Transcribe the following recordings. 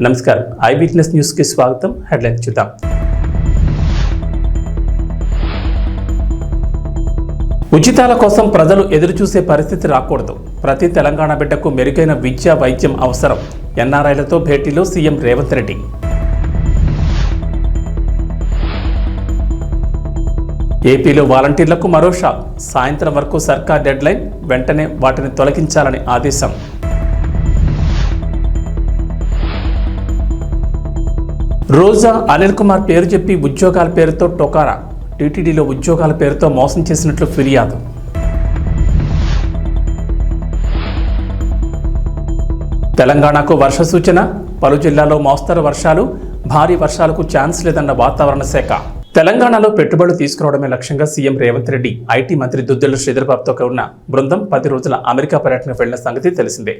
నమస్కారం I witness news కి స్వాగతం. హెడ్లైన్స్ చూద్దాం. ఉచితాల కోసం ప్రజలు ఎదురుచూసే పరిస్థితి రాకూడదు. ప్రతి తెలంగాణ బిడ్డకు మెరుగైన విద్య వైద్యం అవసరం. ఎన్ఆర్ఐలతో భేటీలో సీఎం రేవంత్ రెడ్డి. ఏపీలో వాలంటీర్లకు మరో షాక్. సాయంత్రం వరకు సర్కార్ డెడ్లైన్, వెంటనే వాటిని తొలగించాలని ఆదేశం. రోజా అనిల్ కుమార్ పేరు చెప్పి ఉద్యోగాల పేరుతో టొకారా. టీటీడీలో ఉద్యోగాల పేరుతో మోసం చేసినట్లు ఫిర్యాదు. తెలంగాణకు వర్ష సూచన. పలు జిల్లాల్లో మోస్తరు వర్షాలు, భారీ వర్షాలకు ఛాన్స్ లేదన్న వాతావరణ శాఖ. తెలంగాణలో పెట్టుబడులు తీసుకురావడమే లక్ష్యంగా సీఎం రేవంత్ రెడ్డి ఐటీ మంత్రి దుద్దిళ్ల శ్రీధర్బాబుతో ఉన్న బృందం 10 రోజుల అమెరికా పర్యటనకు వెళ్లిన సంగతి తెలిసిందే.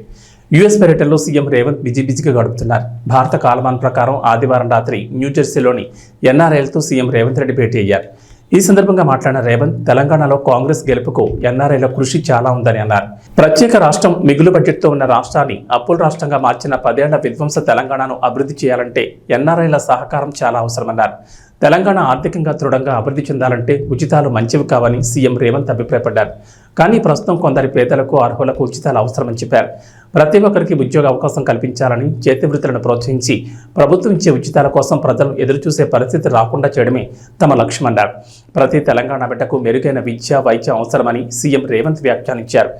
యుఎస్ పర్యటనలో సీఎం రేవంత్ బిజీగా గడుపుతున్నారు. భారత కాలమానం ప్రకారం ఆదివారం రాత్రి న్యూజెర్సీలోని ఎన్ఆర్ఐలతో సీఎం రేవంత్ రెడ్డి భేటీ అయ్యారు. ఈ సందర్భంగా మాట్లాడిన రేవంత్, తెలంగాణలో కాంగ్రెస్ గెలుపుకు ఎన్ఆర్ఐల కృషి చాలా ఉందని అన్నారు. ప్రత్యేక రాష్ట్రం మిగులు బడ్జెట్తో ఉన్న రాష్ట్రాన్ని అప్పుల రాష్ట్రంగా మార్చిన 10 ఏళ్ల విధ్వంస తెలంగాణను అభివృద్ధి చేయాలంటే ఎన్ఆర్ఐల సహకారం చాలా అవసరమన్నారు. తెలంగాణ ఆర్థికంగా దృఢంగా అభివృద్ధి చెందాలంటే ఉచితాలు మంచివి కావని సీఎం రేవంత్ అభిప్రాయపడ్డారు. కానీ ప్రస్తుతం కొందరి పేదలకు, అర్హులకు ఉచితాలు అవసరమని చెప్పారు. ప్రతి ఒక్కరికి ఉద్యోగ అవకాశం కల్పించాలని, చేతి వృత్తులను ప్రోత్సహించి ప్రభుత్వం ఇచ్చే ఉచితాల కోసం ప్రజలు ఎదురుచూసే పరిస్థితి రాకుండా చేయడమే తమ లక్ష్యమన్నారు. ప్రతి తెలంగాణ బిడ్డకు మెరుగైన విద్య వైద్యం అవసరమని సీఎం రేవంత్ వ్యాఖ్యానించారు.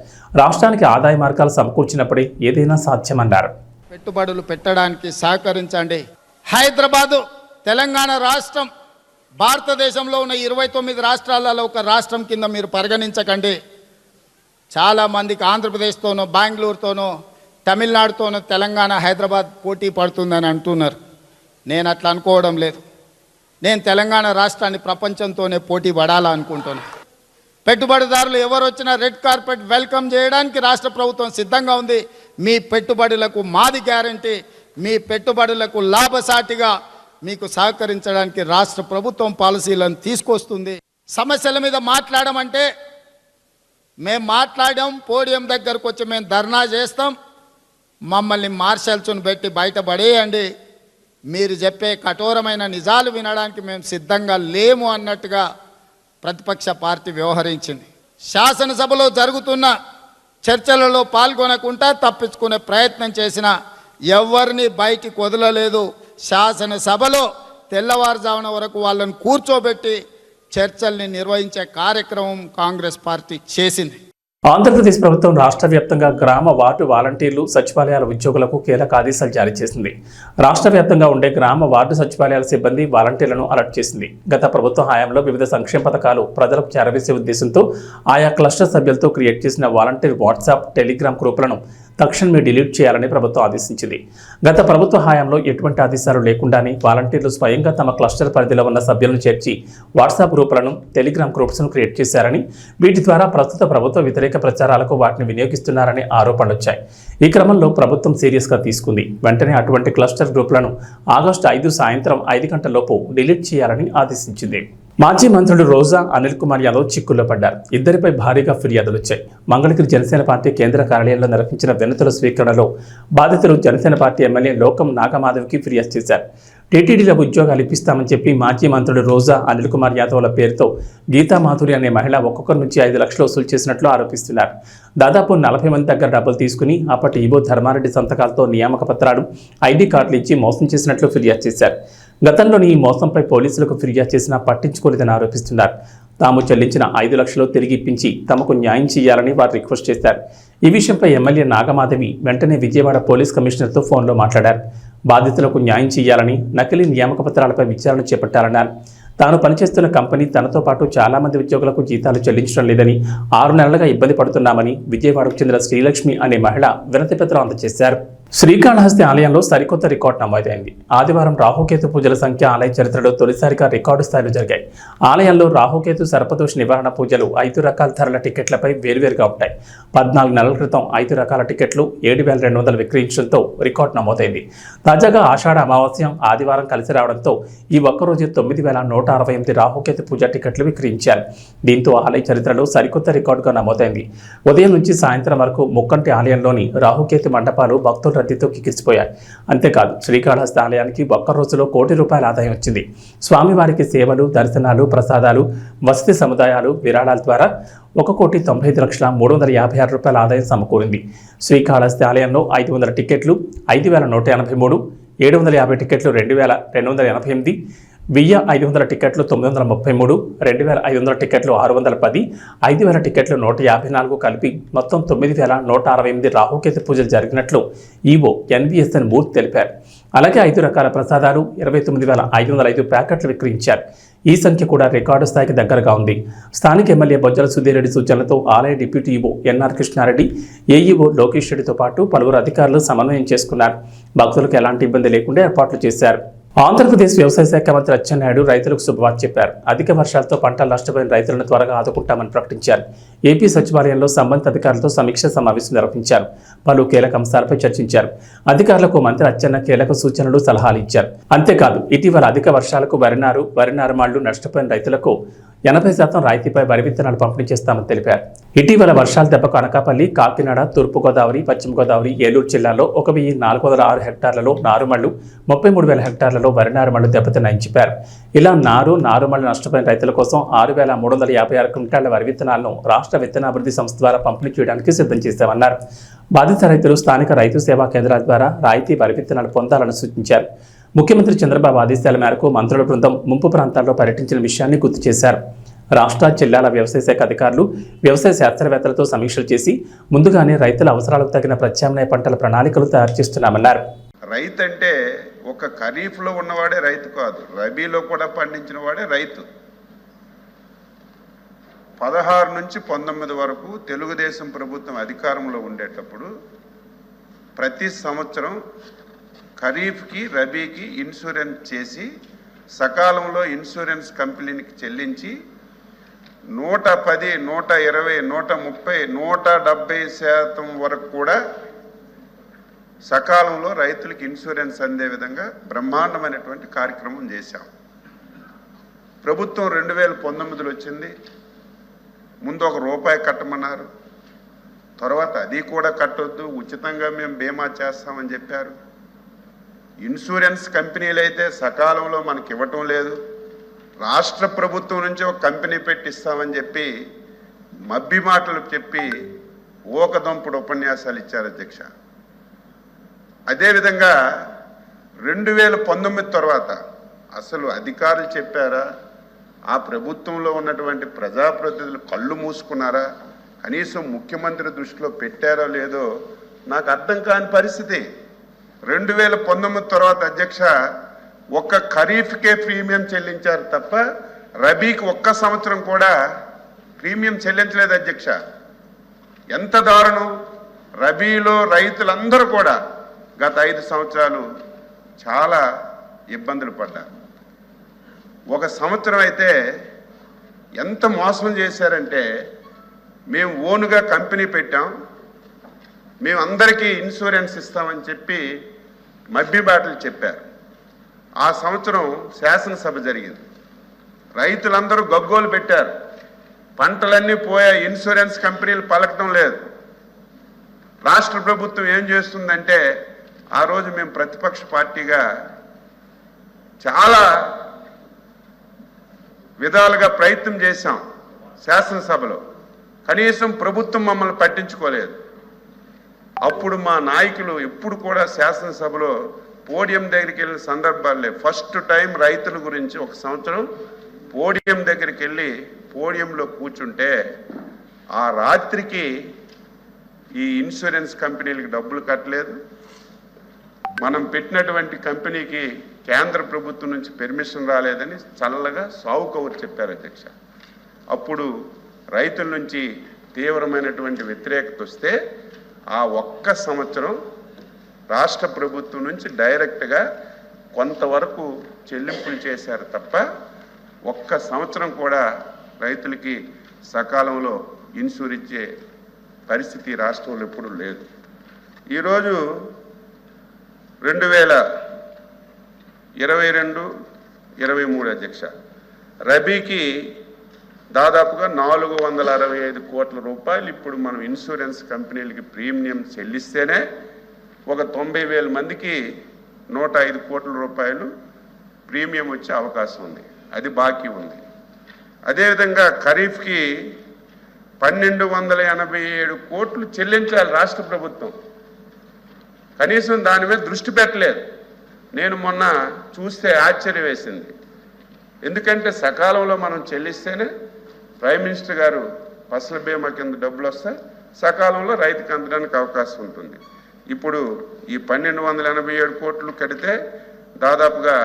రాష్ట్రానికి ఆదాయ మార్గాలు సమకూర్చినప్పుడే ఏదైనా సాధ్యమన్నారు. పెట్టుబడులు పెట్టడానికి సహకరించండి. హైదరాబాదు తెలంగాణ రాష్ట్రం భారతదేశంలో ఉన్న 29 రాష్ట్రాలలో ఒక రాష్ట్రం కింద మీరు పరిగణించకండి. చాలామందికి ఆంధ్రప్రదేశ్తోనో, బెంగళూరుతోనో, తమిళనాడుతోనో తెలంగాణ, హైదరాబాద్ పోటీ పడుతుందని అంటున్నారు. నేను అట్లా అనుకోవడం లేదు. నేను తెలంగాణ రాష్ట్రాన్ని ప్రపంచంతోనే పోటీ పడాలనుకుంటున్నాను. పెట్టుబడిదారులు ఎవరు వచ్చినా రెడ్ కార్పెట్ వెల్కమ్ చేయడానికి రాష్ట్ర ప్రభుత్వం సిద్ధంగా ఉంది. మీ పెట్టుబడులకు మాది గ్యారంటీ. మీ పెట్టుబడులకు లాభసాటిగా మీకు సహకరించడానికి రాష్ట్ర ప్రభుత్వం పాలసీలను తీసుకొస్తుంది. సమస్యల మీద మాట్లాడమంటే మేము మాట్లాడాం, పోడియం దగ్గరకు వచ్చి మేము ధర్నా చేస్తాం, మమ్మల్ని మార్షల్స్ను పెట్టి బయటపడేయండి, మీరు చెప్పే కఠోరమైన నిజాలు వినడానికి మేము సిద్ధంగా లేము అన్నట్టుగా ప్రతిపక్ష పార్టీ వ్యవహరించింది. శాసనసభలో జరుగుతున్న చర్చలలో పాల్గొనకుండా తప్పించుకునే ప్రయత్నం చేసిన ఎవరిని బయటికి వదలలేదు. శాసనసభలో తెల్లవారుజామున వరకు వాళ్ళని కూర్చోబెట్టి చర్చల్ని నిర్వహించే కార్యక్రమం కాంగ్రెస్ పార్టీ చేసింది. ఆంధ్రప్రదేశ్ ప్రభుత్వం రాష్ట్ర వ్యాప్తంగా గ్రామ వార్డు వాలంటీర్లు, సచివాలయాల ఉద్యోగులకు కీలక ఆదేశాలు జారీ చేసింది. రాష్ట్ర వ్యాప్తంగా ఉండే గ్రామ వార్డు సచివాలయాల సిబ్బంది వాలంటీర్లను అలర్ట్ చేసింది. గత ప్రభుత్వ హయాంలో వివిధ సంక్షేమ పథకాలు ప్రజలకు చేరవేసే ఉద్దేశంతో ఆయా క్లస్టర్ సభ్యులతో క్రియేట్ చేసిన వాలంటీర్ వాట్సాప్, టెలిగ్రామ్ గ్రూపులను తక్షణమే డిలీట్ చేయాలని ప్రభుత్వం ఆదేశించింది. గత ప్రభుత్వ హయాంలో ఎటువంటి ఆదేశాలు లేకుండానే వాలంటీర్లు స్వయంగా తమ క్లస్టర్ పరిధిలో ఉన్న సభ్యులను చేర్చి వాట్సాప్ గ్రూపులను, టెలిగ్రామ్ గ్రూప్స్ను క్రియేట్ చేశారని, వీటి ద్వారా ప్రస్తుత ప్రభుత్వ వ్యతిరేక ప్రచారాలకు వాటిని వినియోగిస్తున్నారని ఆరోపణలు వచ్చాయి. ఈ క్రమంలో ప్రభుత్వం సీరియస్గా తీసుకుంది. వెంటనే అటువంటి క్లస్టర్ గ్రూపులను ఆగస్టు 5 సాయంత్రం 5 గంటలలోపు డిలీట్ చేయాలని ఆదేశించింది. మాజీ మంత్రులు రోజా, అనిల్ కుమార్ యాదవ్ చిక్కుల్లో పడ్డారు. ఇద్దరిపై భారీగా ఫిర్యాదులు వచ్చాయి. మంగళగిరి జనసేన పార్టీ కేంద్ర కార్యాలయంలో నిర్వహించిన వినతుల స్వీకరణలో బాధితులు జనసేన పార్టీ ఎమ్మెల్యే లోకం నాగమాధవ్కి ఫిర్యాదు చేశారు. టీటీడీలో ఉద్యోగాలు ఇప్పిస్తామని చెప్పి మాజీ మంత్రులు రోజా, అనిల్ కుమార్ యాదవ్ల పేరుతో గీతా మాధురి అనే మహిళ ఒక్కొక్కరి నుంచి 5 లక్షలు వసూలు చేసినట్లు ఆరోపిస్తున్నారు. దాదాపు 40 మంది దగ్గర డబ్బులు తీసుకుని అప్పటి ఈవో ధర్మారెడ్డి సంతకాలతో నియామక పత్రాలు, ఐడి కార్డులు ఇచ్చి మోసం చేసినట్లు ఫిర్యాదు చేశారు. గతంలోని ఈ మోసంపై పోలీసులకు ఫిర్యాదు చేసినా పట్టించుకోలేదని ఆరోపిస్తున్నారు. తాము చెల్లించిన 5 లక్షలు తిరిగి ఇప్పించి తమకు న్యాయం చేయాలని వారు రిక్వెస్ట్ చేశారు. ఈ విషయంపై ఎమ్మెల్యే నాగమాధవి వెంటనే విజయవాడ పోలీస్ కమిషనర్తో ఫోన్లో మాట్లాడారు. బాధితులకు న్యాయం చేయాలని, నకిలీ నియామక పత్రాలపై విచారణ చేపట్టాలన్నారు. తాను పనిచేస్తున్న కంపెనీ తనతో పాటు చాలా మంది ఉద్యోగులకు జీతాలు చెల్లించడం లేదని, 6 నెలలుగా ఇబ్బంది పడుతున్నామని విజయవాడకు చెందిన శ్రీలక్ష్మి అనే మహిళ వినతి పత్రం అందజేశారు. శ్రీకాళహస్తి ఆలయంలో సరికొత్త రికార్డు నమోదైంది. ఆదివారం రాహుకేతు పూజల సంఖ్య ఆలయ చరిత్రలో తొలిసారిగా రికార్డు స్థాయిలో జరిగాయి. ఆలయంలో రాహుకేతు సర్పదోష నివారణ పూజలు 5 రకాల ధరల టికెట్లపై వేర్వేరుగా ఉంటాయి. 14 నెలల క్రితం 5 రకాల టికెట్లు 7,200 విక్రయించడంతో రికార్డు నమోదైంది. తాజాగా ఆషాఢ అమావాస్య ఆదివారం కలిసి రావడంతో ఈ ఒక్కరోజు 9,168 రాహుకేతు పూజ టికెట్లు విక్రయించారు. దీంతో ఆలయ చరిత్రలో సరికొత్త రికార్డుగా నమోదైంది. ఉదయం నుంచి సాయంత్రం వరకు ముక్కంటి ఆలయంలోని రాహుకేతు మండపాలు భక్తులు రద్దీతో కిక్కిరిసిపోయాయి. అంతేకాదు శ్రీకాళహస్తి ఆలయానికి ఒక్క రోజులో ₹1 కోటి ఆదాయం వచ్చింది. స్వామివారికి సేవలు, దర్శనాలు, ప్రసాదాలు, వసతి సముదాయాలు, విరాళాల ద్వారా ₹1,95,356,000 ఆదాయం సమకూరింది. శ్రీకాళహస్తి ఆలయంలో 500 టికెట్లు 5,183, 750 టికెట్లు 2,288, 1,500 టికెట్లు 933, 2,500 టికెట్లు 610, 5,000 టికెట్లు 154 కలిపి మొత్తం 9,168 రాహుకేతు పూజలు జరిగినట్లు ఈవో ఎన్వీఎస్ఎన్ మూర్తి తెలిపారు. అలాగే 5 రకాల ప్రసాదాలు, 29,505 ప్యాకెట్లు విక్రయించారు. ఈ సంఖ్య కూడా రికార్డు స్థాయికి దగ్గరగా ఉంది. స్థానిక ఎమ్మెల్యే బొజ్జల సుధీర్ రెడ్డి సూచనలతో ఆలయ deputy EO NR Krishna Reddy, AEO Lokesh రెడ్డితో పాటు పలువురు అధికారులు సమన్వయం చేసుకున్నారు. భక్తులకు ఎలాంటి ఇబ్బంది లేకుండా ఏర్పాట్లు చేశారు. ఆంధ్రప్రదేశ్ వ్యవసాయ శాఖ మంత్రి అచ్చెన్నాయుడు రైతులకు శుభవార్త చెప్పారు. అధిక వర్షాలతో పంటలు నష్టపోయిన రైతులను త్వరగా ఆదుకుంటామని ప్రకటించారు. ఏపీ సచివాలయంలో సంబంధిత అధికారులతో సమీక్ష సమావేశం నిర్వహించారు. పలు కీలక అంశాలపై చర్చించారు. అధికారులకు మంత్రి అచ్చెన్న కీలక సూచనలు, సలహాలు ఇచ్చారు. అంతేకాదు ఇటీవల అధిక వర్షాలకు వరి నారుమళ్లు నష్టపోయిన రైతులకు 80% రాయితీపై వరి విత్తనాలు పంపిణీ చేస్తామని తెలిపారు. ఇటీవల వర్షాల దెబ్బకు అనకాపల్లి, కాకినాడ, తూర్పుగోదావరి, పశ్చిమ గోదావరి, ఏలూరు జిల్లాల్లో 1,406 హెక్టార్లలో నారుమళ్లు, 33,000 హెక్టార్లలో వరి నారుమళ్లు దెబ్బతిన్నాయని చెప్పారు. ఇలా నారుమళ్లు నష్టపోయిన రైతుల కోసం 6,356 క్వింటాళ్ల వరి విత్తనాలను రాష్ట్ర విత్తనాభివృద్ధి సంస్థ ద్వారా పంపిణీ చేయడానికి సిద్ధం చేశామన్నారు. బాధిత రైతులు స్థానిక రైతు సేవా కేంద్రాల ద్వారా రాయితీ వరి విత్తనాలు పొందాలని సూచించారు. ముఖ్యమంత్రి చంద్రబాబు ఆదేశాల మేరకు మంత్రుల బృందం ముంపు ప్రాంతాల్లో పర్యటించిన విషయాన్ని గుర్తు చేశారు. రాష్ట్ర జిల్లాల వ్యవసాయ శాఖ అధికారులు, వ్యవసాయ శాస్త్రవేత్తలతో సమీక్షలు చేసి ముందుగానే రైతుల అవసరాలకు తగిన ప్రత్యామ్నాయ పంటల ప్రణాళికలు తయారు చేస్తున్నామన్నారు. రైతు అంటే ఒక ఖరీఫ్లో ఉన్నవాడే రైతు కాదు, రబీలో కూడా పండించిన వాడే రైతు. 16 నుంచి 19 వరకు తెలుగుదేశం ప్రభుత్వం అధికారంలో ఉండేటప్పుడు ప్రతి సంవత్సరం ఖరీఫ్కి, రబీకి ఇన్సూరెన్స్ చేసి సకాలంలో ఇన్సూరెన్స్ కంపెనీకి చెల్లించి 110, 120, 130, 170% వరకు కూడా సకాలంలో రైతులకు ఇన్సూరెన్స్ అందే విధంగా బ్రహ్మాండమైనటువంటి కార్యక్రమం చేశాం. ప్రభుత్వం 2019లో వచ్చింది. ముందు ₹1 కట్టమన్నారు. తర్వాత అది కూడా కట్టొద్దు, ఉచితంగా మేము బీమా చేస్తామని చెప్పారు. ఇన్సూరెన్స్ కంపెనీలు అయితే సకాలంలో మనకి ఇవ్వటం లేదు. రాష్ట్ర ప్రభుత్వం నుంచి ఒక కంపెనీ పెట్టిస్తామని చెప్పి మబ్బి మాటలు చెప్పి ఊకదంపుడు ఉపన్యాసాలు ఇచ్చారు అధ్యక్ష. అదేవిధంగా 2019 తర్వాత అసలు అధికారులు చెప్పారా, ఆ ప్రభుత్వంలో ఉన్నటువంటి ప్రజాప్రతినిధులు కళ్ళు మూసుకున్నారా, కనీసం ముఖ్యమంత్రి దృష్టిలో పెట్టారో లేదో నాకు అర్థం కాని పరిస్థితి. 2019 తర్వాత అధ్యక్ష ఒక్క ఖరీఫ్కే ప్రీమియం చెల్లించారు తప్ప రబీకి ఒక్క సంవత్సరం కూడా ప్రీమియం చెల్లించలేదు అధ్యక్ష. ఎంత దారుణం! రబీలో రైతులందరూ కూడా గత 5 సంవత్సరాలు చాలా ఇబ్బందులు పడ్డారు. ఒక సంవత్సరం అయితే ఎంత మోసం చేశారంటే, మేము ఓనుగా కంపెనీ పెట్టాం, మేము అందరికీ ఇన్సూరెన్స్ ఇస్తామని చెప్పి మబ్బి బాటలు చెప్పారు. ఆ సంవత్సరం శాసనసభ జరిగింది. రైతులందరూ గగ్గోలు పెట్టారు. పంటలన్నీ పోయా, ఇన్సూరెన్స్ కంపెనీలు పలకటం లేదు. రాష్ట్ర ప్రభుత్వం ఏం చేస్తుందంటే, ఆ రోజు మేము ప్రతిపక్ష పార్టీగా చాలా విధాలుగా ప్రయత్నం చేశాం శాసనసభలో. కనీసం ప్రభుత్వం మమ్మల్ని పట్టించుకోలేదు. అప్పుడు మా నాయకులు ఎప్పుడు కూడా శాసనసభలో పోడియం దగ్గరికి వెళ్ళిన సందర్భాలే. ఫస్ట్ టైం రైతుల గురించి ఒక సంవత్సరం పోడియం దగ్గరికి వెళ్ళి పోడియంలో కూర్చుంటే ఆ రాత్రికి ఈ ఇన్సూరెన్స్ కంపెనీలకు డబ్బులు కట్టలేదు. మనం పెట్టినటువంటి కంపెనీకి కేంద్ర ప్రభుత్వం నుంచి పెర్మిషన్ రాలేదని చల్లగా సావు కబురు చెప్పారు అధ్యక్ష. అప్పుడు రైతుల నుంచి తీవ్రమైనటువంటి వ్యతిరేకత వస్తే ఆ ఒక్క సంవత్సరం రాష్ట్ర ప్రభుత్వం నుంచి డైరెక్ట్గా కొంతవరకు చెల్లింపులు చేశారు తప్ప ఒక్క సంవత్సరం కూడా రైతులకి సకాలంలో ఇన్సూర్ ఇచ్చే పరిస్థితి రాష్ట్రంలో ఎప్పుడూ లేదు. ఈరోజు 2022-23 అధ్యక్ష రబీకి దాదాపుగా 465 కోట్ల రూపాయలు ఇప్పుడు మనం ఇన్సూరెన్స్ కంపెనీలకి ప్రీమియం చెల్లిస్తేనే ఒక 90,000 మందికి 105 కోట్ల రూపాయలు ప్రీమియం వచ్చే అవకాశం ఉంది, అది బాకీ ఉంది. అదేవిధంగా ఖరీఫ్కి 1287 కోట్లు చెల్లించాలి రాష్ట్ర ప్రభుత్వం. కనీసం దాని మీద దృష్టి పెట్టలేదు. నేను మొన్న చూస్తే ఆశ్చర్యం వేసింది. ఎందుకంటే సకాలంలో మనం చెల్లిస్తేనే ప్రైమ్ మినిస్టర్ గారు ఫసల్ బీమా కింద డబ్బులు వస్తాయి, సకాలంలో రైతుకు అందడానికి అవకాశం ఉంటుంది. ఇప్పుడు ఈ 1287 కోట్లు కడితే దాదాపుగా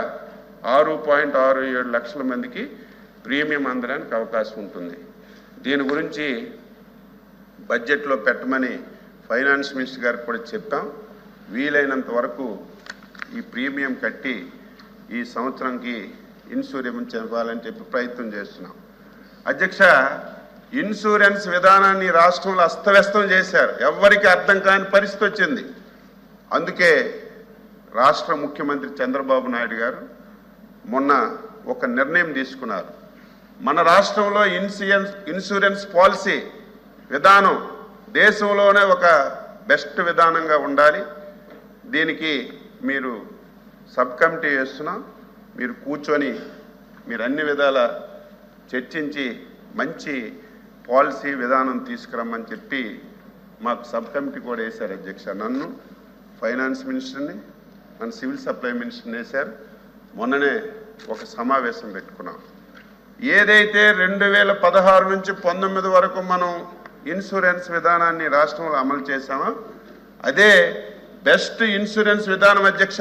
6.67 లక్షల మందికి ప్రీమియం అందడానికి అవకాశం ఉంటుంది. దీని గురించి బడ్జెట్లో పెట్టమని ఫైనాన్స్ మినిస్టర్ గారికి కూడా చెప్పాం. వీలైనంత వరకు ఈ ప్రీమియం కట్టి ఈ సంవత్సరంకి ఇన్సూరెన్స్ ఇవ్వాలని చెప్పి ప్రయత్నం చేస్తున్నాం. అధ్యక్ష, ఇన్సూరెన్స్ విధానాన్ని రాష్ట్రంలో అస్తవ్యస్తం చేశారు, ఎవ్వరికి అర్థం కాని పరిస్థితి వచ్చింది. అందుకే రాష్ట్ర ముఖ్యమంత్రి చంద్రబాబు నాయుడు గారు మొన్న ఒక నిర్ణయం తీసుకున్నారు. మన రాష్ట్రంలో ఇన్సూరెన్స్ పాలసీ విధానం దేశంలోనే ఒక బెస్ట్ విధానంగా ఉండాలి. దీనికి మీరు సబ్ కమిటీ వేస్తున్నాం, మీరు కూర్చొని మీరు అన్ని విధాల చర్చించి మంచి పాలసీ విధానం తీసుకురమ్మని చెప్పి మాకు సబ్ కమిటీ కూడా వేశారు అధ్యక్ష. నన్ను, ఫైనాన్స్ మినిస్టర్ని, మన సివిల్ సప్లై మినిస్టర్ని వేశారు. మొన్ననే ఒక సమావేశం పెట్టుకున్నాం. ఏదైతే 2016 నుంచి 19 వరకు మనం ఇన్సూరెన్స్ విధానాన్ని రాష్ట్రంలో అమలు చేశామో అదే బెస్ట్ ఇన్సూరెన్స్ విధానం అధ్యక్ష.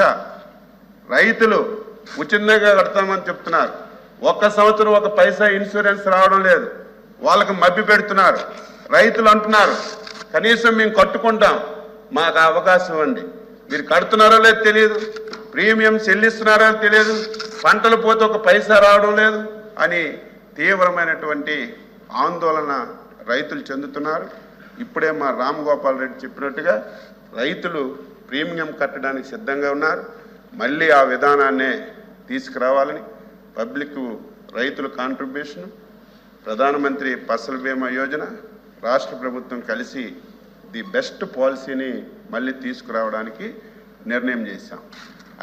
రైతులు ఉచితంగా కడతామని చెప్తున్నారు, ఒక్క సంవత్సరం ఒక పైసా ఇన్సూరెన్స్ రావడం లేదు, వాళ్ళకి మభ్య పెడుతున్నారు. రైతులు అంటున్నారు కనీసం మేము కట్టుకుంటాం, మాకు అవకాశం ఇవ్వండి. మీరు కడుతున్నారో లేదో తెలియదు, ప్రీమియం చెల్లిస్తున్నారో తెలియదు, పంటలు పోతే ఒక పైసా రావడం లేదు అని తీవ్రమైనటువంటి ఆందోళన రైతులు చెందుతున్నారు. ఇప్పుడే మా రామగోపాల్ రెడ్డి చెప్పినట్టుగా రైతులు ప్రీమియం కట్టడానికి సిద్ధంగా ఉన్నారు. మళ్ళీ ఆ విధానాన్నే తీసుకురావాలని పబ్లిక్ రైతుల కాంట్రిబ్యూషన్, ప్రధానమంత్రి ఫసల్ బీమా యోజన, రాష్ట్ర ప్రభుత్వం కలిసి ది బెస్ట్ పాలసీని మళ్ళీ తీసుకురావడానికి నిర్ణయం చేశాం.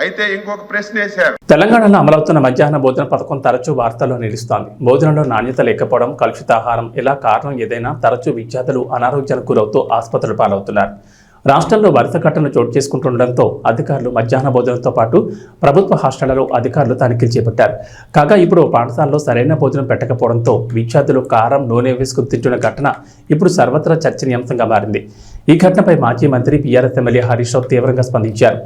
అయితే ఇంకొక ప్రశ్న వేశారు. తెలంగాణలో అమలవుతున్న మధ్యాహ్న భోజన పథకం తరచూ వార్తల్లో నిలుస్తోంది. భోజనంలో నాణ్యత లేకపోవడం, కలుషితాహారం ఇలా కారణం ఏదైనా తరచూ విద్యార్థులు అనారోగ్యానికి గురవుతూ ఆసుపత్రులు పాలవుతున్నారు. రాష్ట్రంలో వరుస ఘటనలు చోటు చేసుకుంటుండటంతో అధికారులు మధ్యాహ్న భోజనంతో పాటు ప్రభుత్వ హాస్టళ్లలో అధికారులు తనిఖీలు చేపట్టారు. కాగా ఇప్పుడు పాఠశాలలో సరైన భోజనం పెట్టకపోవడంతో విద్యార్థులు కారం, నూనె వేసుకుని తింటున్న ఘటన ఇప్పుడు సర్వత్రా చర్చనీయాంశంగా మారింది. ఈ ఘటనపై మాజీ మంత్రి టీఆర్ఎస్ ఎమ్మెల్యే హరీష్ రావు తీవ్రంగా స్పందించారు.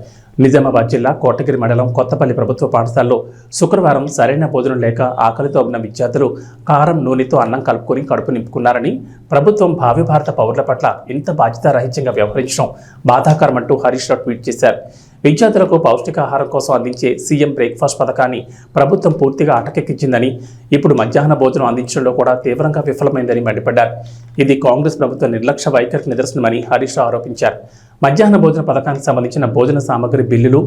నిజామాబాద్ జిల్లా కోటగిరి మండలం కొత్తపల్లి ప్రభుత్వ పాఠశాలలో శుక్రవారం సరైన భోజనం లేక ఆకలితో ఉన్న విద్యార్థులు కారం, నూనెతో అన్నం కలుపుకొని కడుపు నింపుకున్నారని, ప్రభుత్వం భావి భారత పౌరుల పట్ల ఇంత బాధ్యతారహిత్యంగా వ్యవహరించడం బాధాకరమంటూ హరీష్ రావు ట్వీట్ చేశారు. విద్యార్థులకు పౌష్టికాహారం కోసం అందించే సీఎం బ్రేక్ఫాస్ట్ పథకాన్ని ప్రభుత్వం పూర్తిగా అటకెక్కించిందని, ఇప్పుడు మధ్యాహ్న భోజనం అందించడంలో కూడా తీవ్రంగా విఫలమైందని మండిపడ్డారు. ఇది కాంగ్రెస్ ప్రభుత్వ నిర్లక్ష్య వైఖరికి నిదర్శనమని హరీష్ రావు ఆరోపించారు. మధ్యాహ్న భోజన పథకానికి సంబంధించిన భోజన సామగ్రి బిల్లులు,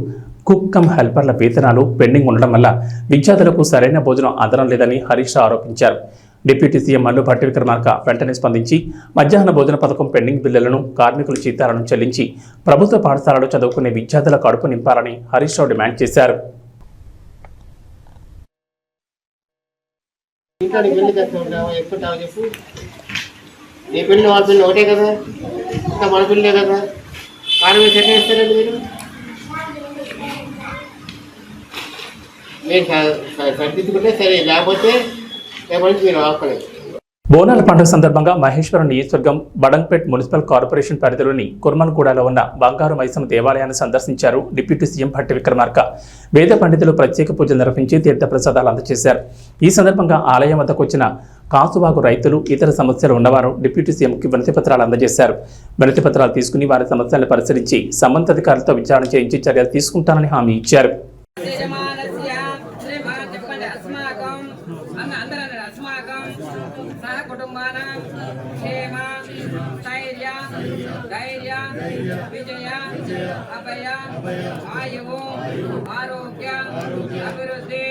కుక్ కమ్ హెల్పర్ల వేతనాలు పెండింగ్ ఉండడం వల్ల విద్యార్థులకు సరైన భోజనం అందడం లేదని హరీష్ రావు ఆరోపించారు. డిప్యూటీ సీఎం మల్లు భట్టి విక్రమార్క వెంటనే స్పందించి మధ్యాహ్న భోజన పథకం పెండింగ్ బిల్లులను, కార్మికుల జీతాలను చెల్లించి ప్రభుత్వ పాఠశాలలో చదువుకునే విద్యార్థుల కడుపు నింపాలని హరీష్ రావు డిమాండ్ చేశారు. బోనాల పండుగ సందర్భంగా మహేశ్వరం నియోజకవర్గం బడంగ్పేట్ మున్సిపల్ కార్పొరేషన్ పరిధిలోని కుర్మన్గూడలో ఉన్న బంగారు మైసమ్మ దేవాలయాన్ని సందర్శించారు డిప్యూటీ సీఎం భట్టి విక్రమార్క. వేద పండితులు ప్రత్యేక పూజలు నిర్వహించి తీర్థప్రసాదాలు అందజేశారు. ఈ సందర్భంగా ఆలయం వద్దకు వచ్చిన కాసువాగు రైతులు, ఇతర సమస్యలు ఉన్నవారు డిప్యూటీ సీఎంకి వినతిపత్రాలు అందజేశారు. వినతిపత్రాలు తీసుకుని వారి సమస్యలను పరిశీలించి సంబంధితాధికారులతో విచారణ చేయించి చర్యలు తీసుకుంటానని హామీ ఇచ్చారు. విజయ అభయ ఆయువు ఆరోగ్య అభివృద్ధి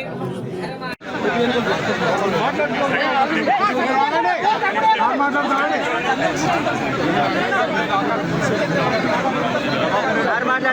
మాట్లాడాలి.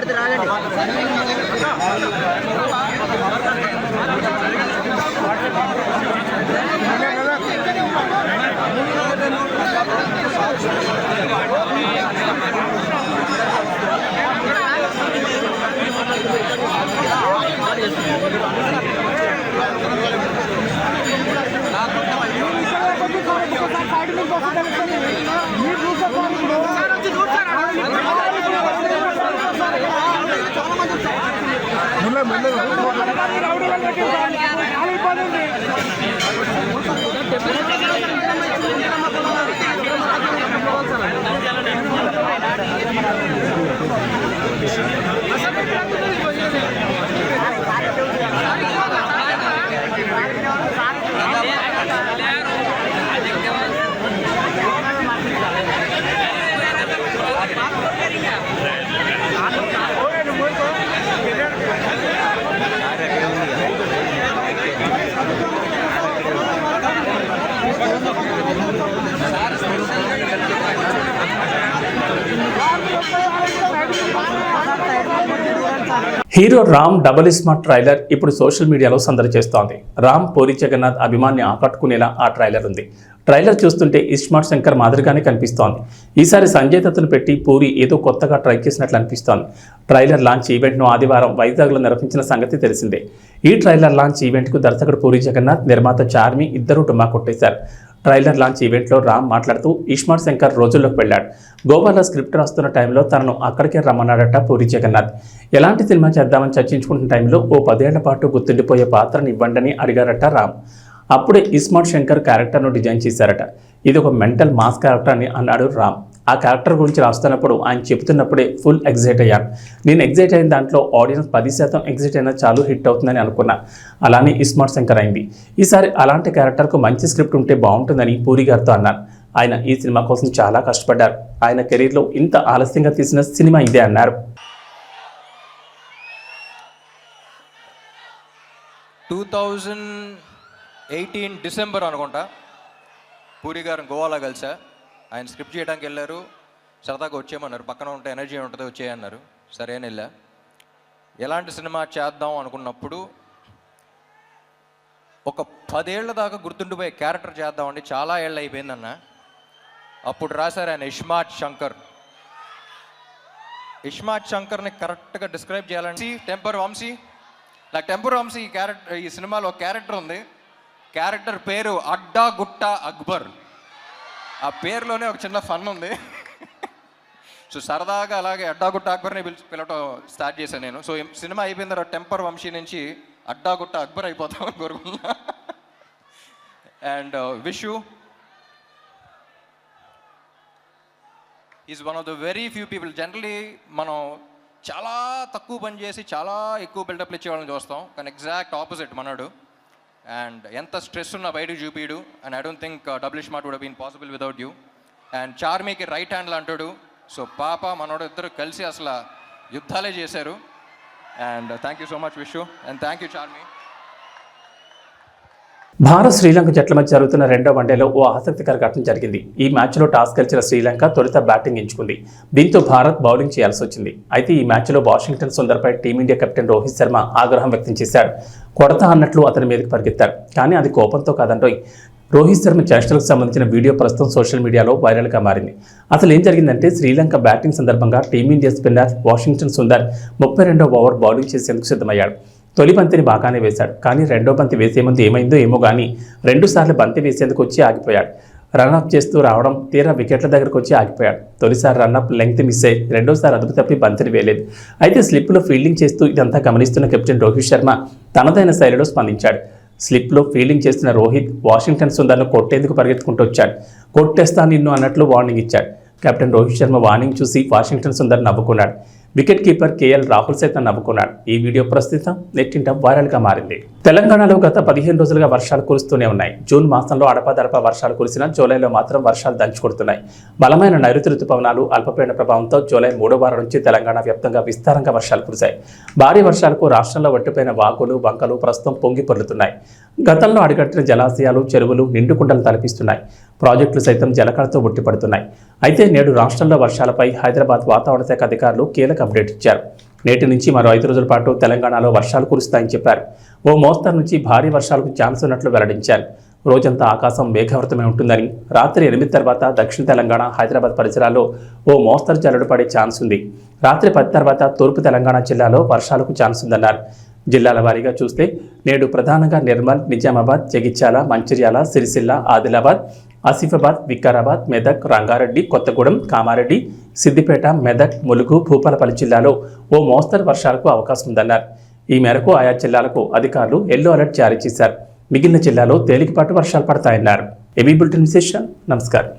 Hero Ram double smart trailer ఇప్పుడు సోషల్ మీడియాలో సందడి చేస్తోంది. రామ్ పూరి జగన్నాథ్ అభిమాన్ని ఆకట్టుకునేలా ఆ ట్రైలర్ ఉంది. ట్రైలర్ చూస్తుంటే ఇస్మార్ట్ శంకర్ మాదిరిగానే కనిపిస్తోంది. ఈసారి సంజయ్ దత్తును పెట్టి పూరి ఏదో కొత్తగా ట్రై చేసినట్లు అనిపిస్తోంది. ట్రైలర్ లాంచ్ ఈవెంట్ను ఆదివారం వైజాగ్లో నిర్వహించిన సంగతి తెలిసిందే. ఈ ట్రైలర్ లాంచ్ ఈవెంట్కు దర్శకుడు పూరి జగన్నాథ్, నిర్మాత చార్మి ఇద్దరూ డుమ్మా కొట్టేశారు. ట్రైలర్ లాంచ్ ఈవెంట్లో రామ్ మాట్లాడుతూ ఇస్మార్ట్ శంకర్ రోజుల్లోకి వెళ్ళాడు. గోవాలో స్క్రిప్ట్ రాస్తున్న టైంలో తనను అక్కడికే రమ్మన్నాడట పూరి జగన్నాథ్. ఎలాంటి సినిమా చేద్దామని చర్చించుకుంటున్న టైంలో ఓ 10 ఏళ్ల పాటు గుర్తుండిపోయే పాత్రను ఇవ్వండని అడిగారట రామ్. అప్పుడే ఇస్మార్ట్ శంకర్ క్యారెక్టర్ను డిజైన్ చేశారట. ఇది ఒక మెంటల్ మాస్ క్యారెక్టర్ అని అన్నాడు రామ్. ఆ క్యారెక్టర్ గురించి రాస్తున్నప్పుడు ఆయన చెబుతున్నప్పుడే ఫుల్ ఎగ్జైట్ అయ్యాను. నేను ఎగ్జైట్ అయిన దాంట్లో ఆడియన్స్ 10% ఎగ్జైట్ అయినా చాలు హిట్ అవుతుందని అనుకున్నా. అలానే ఇస్మార్ట్ శంకర్ అయింది. ఈసారి అలాంటి క్యారెక్టర్కు మంచి స్క్రిప్ట్ ఉంటే బాగుంటుందని పూరి గారితో అన్నాను. ఆయన ఈ సినిమా కోసం చాలా కష్టపడ్డారు. ఆయన కెరీర్లో ఇంత ఆలస్యంగా తీసిన సినిమా ఇదే అన్నారు. 2018 డిసెంబర్ అనుకుంటా పూరి గారు గోవాలో కలిసా. ఆయన స్క్రిప్ట్ చేయడానికి వెళ్ళారు. సరదాగా వచ్చేయమన్నారు. పక్కన ఉంటే ఎనర్జీ ఉంటుంది వచ్చేయన్నారు. సరే అని వెళ్ళా. ఎలాంటి సినిమా చేద్దాం అనుకున్నప్పుడు ఒక 10 ఏళ్ల దాకా గుర్తుండిపోయే క్యారెక్టర్ చేద్దామండి. చాలా ఏళ్ళు అయిపోయిందన్న. అప్పుడు రాశారు ఆయన ఇస్మార్ట్ శంకర్. ఇస్మార్ట్ శంకర్ని కరెక్ట్గా డిస్క్రైబ్ చేయాలంటే టెంపర్ వంశీ. నాకు టెంపర్ వంశీ ఈ క్యారెక్టర్, ఈ సినిమాలో ఒక క్యారెక్టర్ ఉంది. క్యారెక్టర్ పేరు అడ్డా గుట్ట అక్బర్. ఆ పేరులోనే ఒక చిన్న ఫన్ ఉంది. సో సరదాగా అలాగే అడ్డాగుట్ట అక్బర్ని పిలవటం స్టార్ట్ చేశాను నేను. సో సినిమా అయిపోయిన తర్వాత టెంపర్ వంశీ నుంచి అడ్డాగుట్ట అక్బర్ అయిపోతామని కోరుకున్నా. And wish you is one of the very few people. Generally మనం చాలా తక్కువ పని చేసి చాలా ఎక్కువ బిల్డప్లు ఇచ్చేవాళ్ళని చూస్తాం. కానీ ఎగ్జాక్ట్ ఆపోజిట్ మనోడు. అండ్ ఎంత స్ట్రెస్ ఉన్నా బయటకు చూపిడు. And I don't think double smart would been possible without you. And చార్మీకి రైట్ హ్యాండ్లు అంటాడు. సో పాప మనోడు ఇద్దరు కలిసి అసలు యుద్ధాలే చేశారు. And thank you so much wish you. And thank you Charmi. Bharat Sri Lanka జట్ల మధ్య జరుగుతున్న రెండో వన్డేలో ఓ ఆసక్తికర ఘటన జరిగింది. ఈ మ్యాచ్లో టాస్ గెలిచిన శ్రీలంక తొలుత బ్యాటింగ్ ఎంచుకుంది. దీంతో భారత్ బౌలింగ్ చేయాల్సి వచ్చింది. అయితే ఈ మ్యాచ్లో వాషింగ్టన్ సుందర్పై టీమిండియా కెప్టెన్ రోహిత్ శర్మ ఆగ్రహం వ్యక్తం చేశాడు. కొడతా అన్నట్లు అతని మీదకి పరిగెత్తారు. కానీ అది కోపంతో కాదంటోయ్. రోహిత్ శర్మ చేష్టలకు సంబంధించిన వీడియో ప్రస్తుతం సోషల్ మీడియాలో వైరల్గా మారింది. అసలు ఏం జరిగిందంటే శ్రీలంక బ్యాటింగ్ సందర్భంగా టీమిండియా స్పిన్నర్ వాషింగ్టన్ సుందర్ 32వ ఓవర్ బౌలింగ్ చేసేందుకు సిద్ధమయ్యాడు. తొలి బంతిని బాగానే వేశాడు. కానీ రెండో బంతి వేసే ముందు ఏమైందో ఏమో కానీ 2 సార్లు బంతి వేసేందుకు వచ్చి ఆగిపోయాడు. రన్అప్ చేస్తూ రావడం తీరా వికెట్ల దగ్గరకు వచ్చి ఆగిపోయాడు. తొలిసారి రన్అప్ లెంగ్త్ మిస్ అయ్యి రెండోసారి అదుపు తప్పి బంతిని వేయలేదు. అయితే స్లిప్లో ఫీల్డింగ్ చేస్తూ ఇదంతా గమనిస్తున్న కెప్టెన్ రోహిత్ శర్మ తనదైన శైలిలో స్పందించాడు. స్లిప్లో ఫీల్డింగ్ చేస్తున్న రోహిత్ వాషింగ్టన్ సుందర్ను కొట్టేందుకు పరిగెత్తుకుంటూ వచ్చాడు. కొట్టేస్తా నిన్ను అన్నట్లు వార్నింగ్ ఇచ్చాడు. కెప్టెన్ రోహిత్ శర్మ వార్నింగ్ చూసి వాషింగ్టన్ సుందర్ నవ్వుకున్నాడు. వికెట్ కీపర్ కేఎల్ రాహుల్ సైతం నవ్వుకున్నాడు. ఈ వీడియో ప్రస్తుతం నెట్టింట వైరల్గా మారింది. తెలంగాణలో గత 15 రోజులుగా వర్షాలు కురుస్తూనే ఉన్నాయి. జూన్ మాసంలో అడపాదడపా వర్షాలు కురిసినా జూలైలో మాత్రం వర్షాలు దంచుకొడుతున్నాయి. బలమైన నైరుతి రుతుపవనాలు అల్పపీడన ప్రభావంతో జూలై 3వ వారం నుంచి తెలంగాణ వ్యాప్తంగా విస్తారంగా వర్షాలు కురిశాయి. భారీ వర్షాలకు రాష్ట్రంలో వట్టిపోయిన వాగులు వంకలు ప్రస్తుతం పొంగి పొర్లుతున్నాయి. గతంలో అడిగట్టిన జలాశయాలు చెరువులు నిండుకుండలు తలపిస్తున్నాయి. ప్రాజెక్టులు సైతం జలకళతో ఉట్టిపడుతున్నాయి. అయితే నేడు రాష్ట్రంలో వర్షాలపై హైదరాబాద్ వాతావరణ శాఖ అధికారులు కీలక అప్డేట్ ఇచ్చారు. నేటి నుంచి మరో 5 రోజుల పాటు తెలంగాణలో వర్షాలు కురుస్తాయని చెప్పారు. ఓ మోస్తరు నుంచి భారీ వర్షాలకు ఛాన్స్ ఉన్నట్లు వెల్లడించారు. రోజంతా ఆకాశం మేఘావృతమై ఉంటుందని, రాత్రి 8 తర్వాత దక్షిణ తెలంగాణ, హైదరాబాద్ పరిసరాల్లో ఓ మోస్తరు జల్లుడు పడే ఛాన్స్ ఉంది. రాత్రి 10 తర్వాత తూర్పు తెలంగాణ జిల్లాలో వర్షాలకు ఛాన్స్ ఉందన్నారు. జిల్లాల వారీగా చూస్తే నేడు ప్రధానంగా నిర్మల్, నిజామాబాద్, జగిత్యాల, మంచిర్యాల, సిరిసిల్ల, ఆదిలాబాద్, ఆసిఫాబాద్, వికారాబాద్, మెదక్, రంగారెడ్డి, కొత్తగూడెం, కామారెడ్డి, సిద్దిపేట, మెదక్, ములుగు, భూపాలపల్లి జిల్లాలో ఓ మోస్తరు వర్షాలకు అవకాశం ఉందన్నారు. ఈ మేరకు ఆయా జిల్లాలకు అధికారులు ఎల్లో అలర్ట్ జారీ చేశారు. మిగిలిన జిల్లాలో తేలికపాటి వర్షాలు పడతాయన్నారు. ఏబీ బులెటిన్ విశేషాలు. నమస్కారం.